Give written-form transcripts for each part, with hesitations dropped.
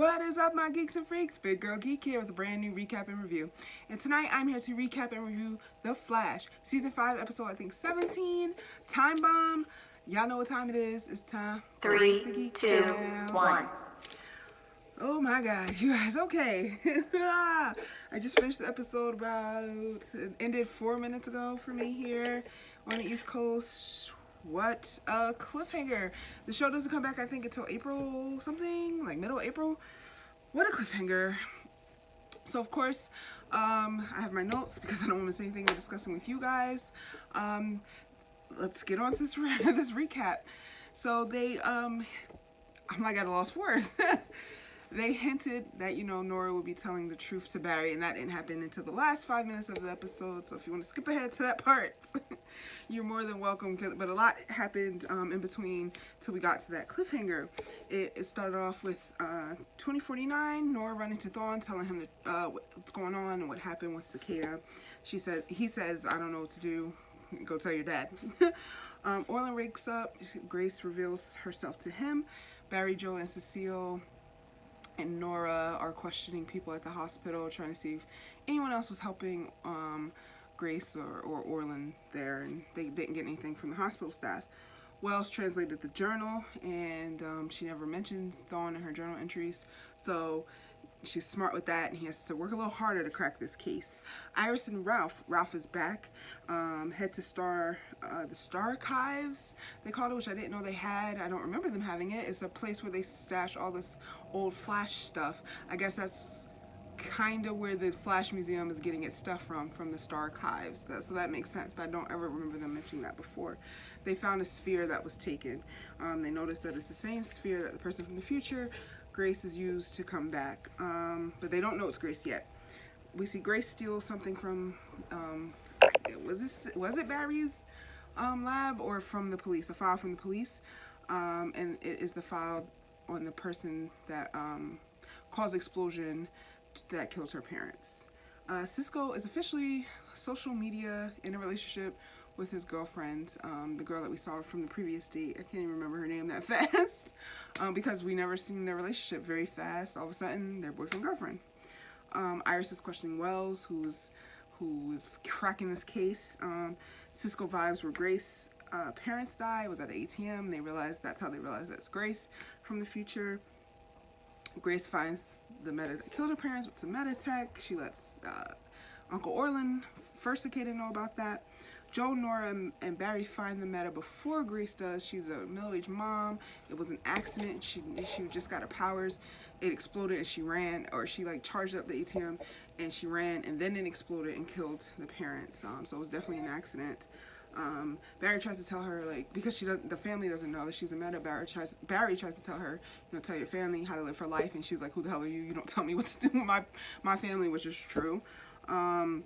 What is up, my geeks and freaks? Big Girl Geek here with a brand new recap and review. And tonight I'm here to recap and review The Flash, Season 5, episode I think 17, Time Bomb. Y'all know what time it is. It's time. 3, 2, 1. Oh my god, you guys, okay. I just finished the episode it ended 4 minutes ago for me here on the East Coast. What a cliffhanger. The show doesn't come back, I think, until April something, like middle April. What a cliffhanger. So, of course, I have my notes because I don't want to miss anything we're discussing with you guys. Let's get on to this recap. So, I'm like at a loss for words. They hinted that, Nora would be telling the truth to Barry, and that didn't happen until the last 5 minutes of the episode. So if you want to skip ahead to that part, you're more than welcome. But a lot happened in between till we got to that cliffhanger. It started off with 2049, Nora running to Thawne, telling him what's going on and what happened with Cicada. He says, I don't know what to do. Go tell your dad. Orlin wakes up. Grace reveals herself to him. Barry, Joe, and Cecile and Nora are questioning people at the hospital, trying to see if anyone else was helping Grace or Orlin there, and they didn't get anything from the hospital staff. Wells translated the journal, and she never mentions Thawne in her journal entries, so she's smart with that, and he has to work a little harder to crack this case. Iris and Ralph is back, head to the Star Archives, they called it, which I didn't know they had. I don't remember them having it. It's a place where they stash all this old Flash stuff. I guess that's kind of where the Flash Museum is getting its stuff from the Star Archives. So that makes sense, but I don't ever remember them mentioning that before. They found a sphere that was taken. They noticed that it's the same sphere that the person from the future, Grace, is used to come back, but they don't know it's Grace yet. We see Grace steal something from, was it Barry's lab or from the police? A file from the police, and it is the file on the person that caused the explosion that killed her parents. Cisco is officially social media in a relationship with his girlfriend, the girl that we saw from the previous date. I can't even remember her name that fast, because we never seen their relationship very fast. All of a sudden, they're boyfriend girlfriend. Iris is questioning Wells, who's cracking this case. Cisco vibes where Grace parents died. It was at an ATM. That's how they realized that it's Grace from the future. Grace finds the meta that killed her parents with some meta tech. She lets Uncle Orlin, first Cicada, know about that. Joe, Nora, and Barry find the meta before Grace does. She's a middle-aged mom. It was an accident. She just got her powers. It exploded and she ran, or she charged up the ATM and she ran, and then it exploded and killed the parents. So it was definitely an accident. Barry tries to tell her, because the family doesn't know that she's a meta. Barry tries to tell her, tell your family how to live her life, and she's like, who the hell are you? You don't tell me what to do with my family, which is true. And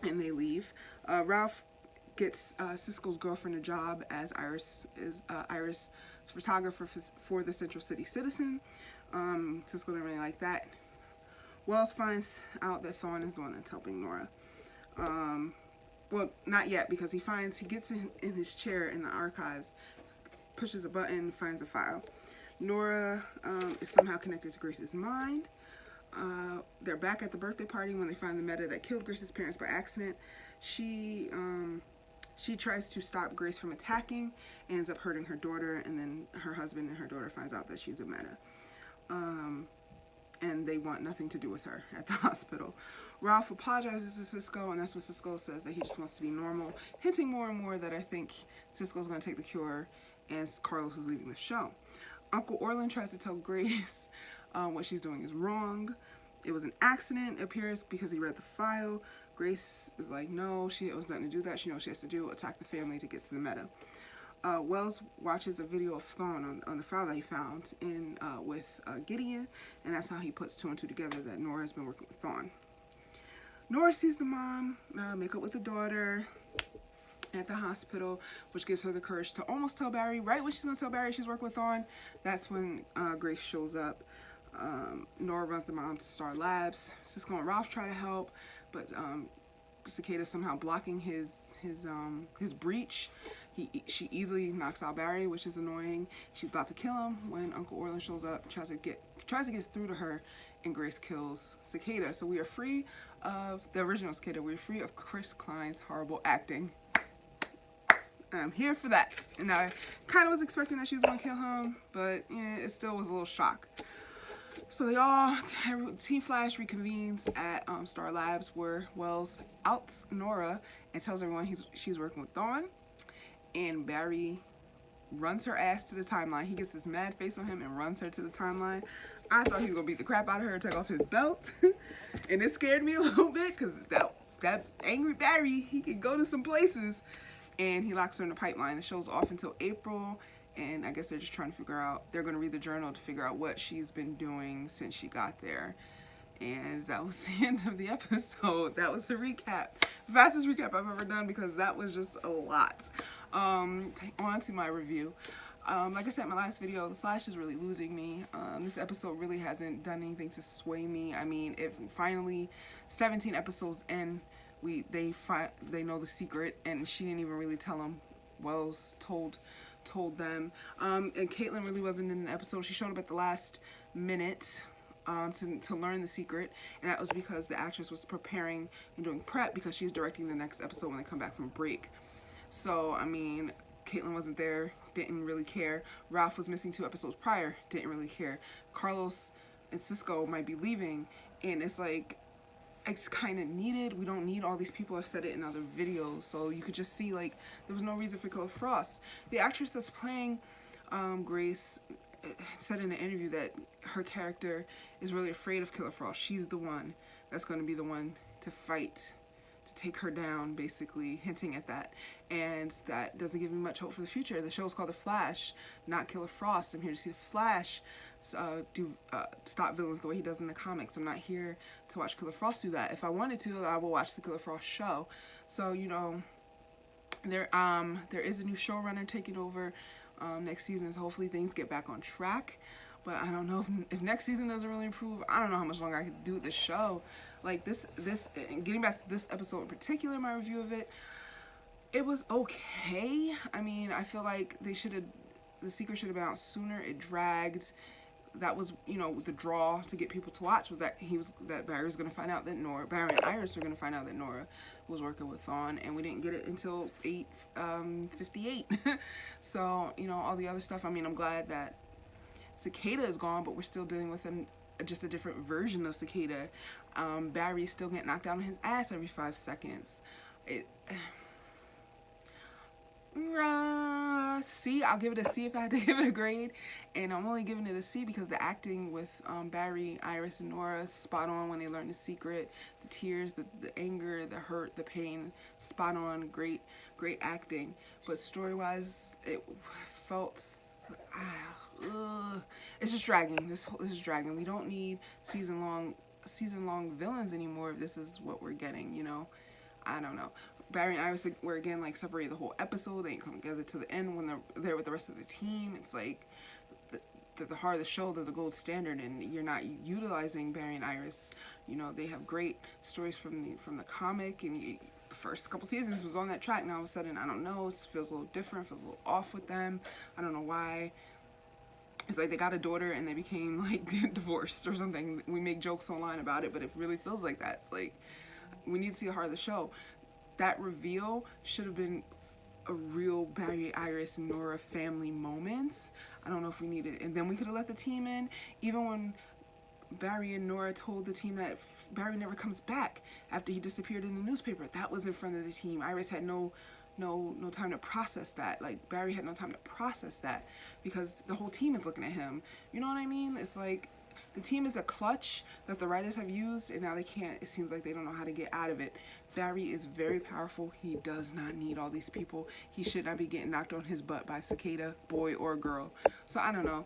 they leave. Ralph gets Cisco's girlfriend a job as Iris' photographer for the Central City Citizen. Cisco didn't really like that. Wells finds out that Thawne is the one that's helping Nora. Well, not yet, because he gets in his chair in the archives, pushes a button, finds a file. Nora is somehow connected to Grace's mind. They're back at the birthday party when they find the meta that killed Grace's parents by accident. She tries to stop Grace from attacking, ends up hurting her daughter, and then her husband and her daughter finds out that she's a meta. And they want nothing to do with her at the hospital. Ralph apologizes to Cisco, and that's what Cisco says, that he just wants to be normal, hinting more and more that I think Cisco's going to take the cure and Carlos is leaving the show. Uncle Orlin tries to tell Grace what she's doing is wrong. It was an accident, it appears, because he read the file. Grace is like, no, it was nothing to do that. She knows she has to do, attack the family to get to the meta. Wells watches a video of Thawne on the file that he found with Gideon, and that's how he puts two and two together that Nora's been working with Thawne. Nora sees the mom make up with the daughter at the hospital, which gives her the courage to almost tell Barry. Right when she's going to tell Barry she's working with Thawne, that's when Grace shows up. Nora runs the mom to Star Labs. Cisco and Ralph try to help, but Cicada somehow blocking his breach. She easily knocks out Barry, which is annoying. She's about to kill him when Uncle Orlin shows up, tries tries to get through to her, and Grace kills Cicada. So we are free of the original Cicada. We're free of Chris Klein's horrible acting. I'm here for that. And I kind of was expecting that she was going to kill him, but yeah, it still was a little shock. So they all, Team Flash reconvenes at Star Labs, where Wells outs Nora and tells everyone she's working with Dawn. And Barry runs her ass to the timeline. He gets this mad face on him and runs her to the timeline. I thought he was going to beat the crap out of her, take off his belt. And it scared me a little bit, because that angry Barry, he can go to some places. And he locks her in the pipeline. The show's off until April. And I guess they're just trying to figure out, they're going to read the journal to figure out what she's been doing since she got there. And that was the end of the episode. That was the recap. Fastest recap I've ever done, because that was just a lot. On to my review. Like I said in my last video, The Flash is really losing me. This episode really hasn't done anything to sway me. I mean, if finally 17 episodes in, they know the secret, and she didn't even really tell them. Wells told them. And Caitlin really wasn't in the episode. She showed up at the last minute to learn the secret, and that was because the actress was preparing and doing prep, because she's directing the next episode when they come back from break. So I mean, Caitlin wasn't there, didn't really care. Ralph was missing 2 episodes prior, didn't really care. Carlos and Cisco might be leaving, and it's like, it's kind of needed. We don't need all these people. I've said it in other videos. So you could just see, like, there was no reason for Killer Frost. The actress that's playing Grace said in an interview that her character is really afraid of Killer Frost. She's the one that's going to be the one to fight, to take her down, basically hinting at that. And that doesn't give me much hope for the future. The show is called The Flash, not Killer Frost. I'm here to see The Flash stop villains the way he does in the comics. I'm not here to watch Killer Frost do that. If I wanted to, I will watch the Killer Frost show. So, you know, there is a new showrunner taking over next season, so hopefully things get back on track. But I don't know if next season doesn't really improve. I don't know how much longer I could do this show. Like this, getting back to this episode in particular, my review of it, it was okay. I mean, I feel like the secret should have been out sooner. It dragged. That was, you know, the draw to get people to watch, was that Barry was going to find out that Barry and Iris were going to find out that Nora was working with Thawne, and we didn't get it until 8:58. So, you know, all the other stuff. I mean, I'm glad that Cicada is gone, but we're still dealing with just a different version of Cicada. Barry's still getting knocked out on his ass every 5 seconds. C, I'll give it a C if I had to give it a grade, and I'm only giving it a C because the acting with Barry, Iris, and Nora is spot on when they learn the secret. The tears, the anger, the hurt, the pain, spot on. Great acting. But story-wise, it felt it's just dragging. This is dragging. We don't need season-long villains anymore if this is what we're getting, you know. I don't know. Barry and Iris were again like separated the whole episode. They didn't come together to the end when they're there with the rest of the team. It's like the heart of the show, they're the gold standard, and you're not utilizing Barry and Iris. You know, they have great stories from the comic, and the first couple seasons was on that track. Now all of a sudden, I don't know, it feels a little different, feels a little off with them. I don't know why. It's like they got a daughter and they became like divorced or something. We make jokes online about it, but it really feels like that. It's like we need to see the heart of the show. That reveal should have been a real Barry, Iris, and Nora family moments. I don't know if we needed, and then we could have let the team in. Even when Barry and Nora told the team that Barry never comes back after he disappeared in the newspaper, that was in front of the team. Iris had no time to process that. Like, Barry had no time to process that because the whole team is looking at him. You know what I mean? It's like the team is a clutch that the writers have used, and now they can't. It seems like they don't know how to get out of it. Barry is very powerful. He does not need all these people. He should not be getting knocked on his butt by Cicada, boy or girl. So I don't know.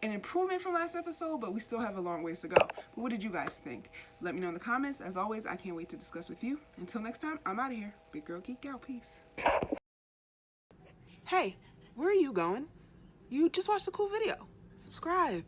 An improvement from last episode, but we still have a long ways to go. But what did you guys think? Let me know in the comments. As always, I can't wait to discuss with you. Until next time, I'm out of here. Big Girl Geek out. Peace. Hey, where are you going? You just watched a cool video. Subscribe.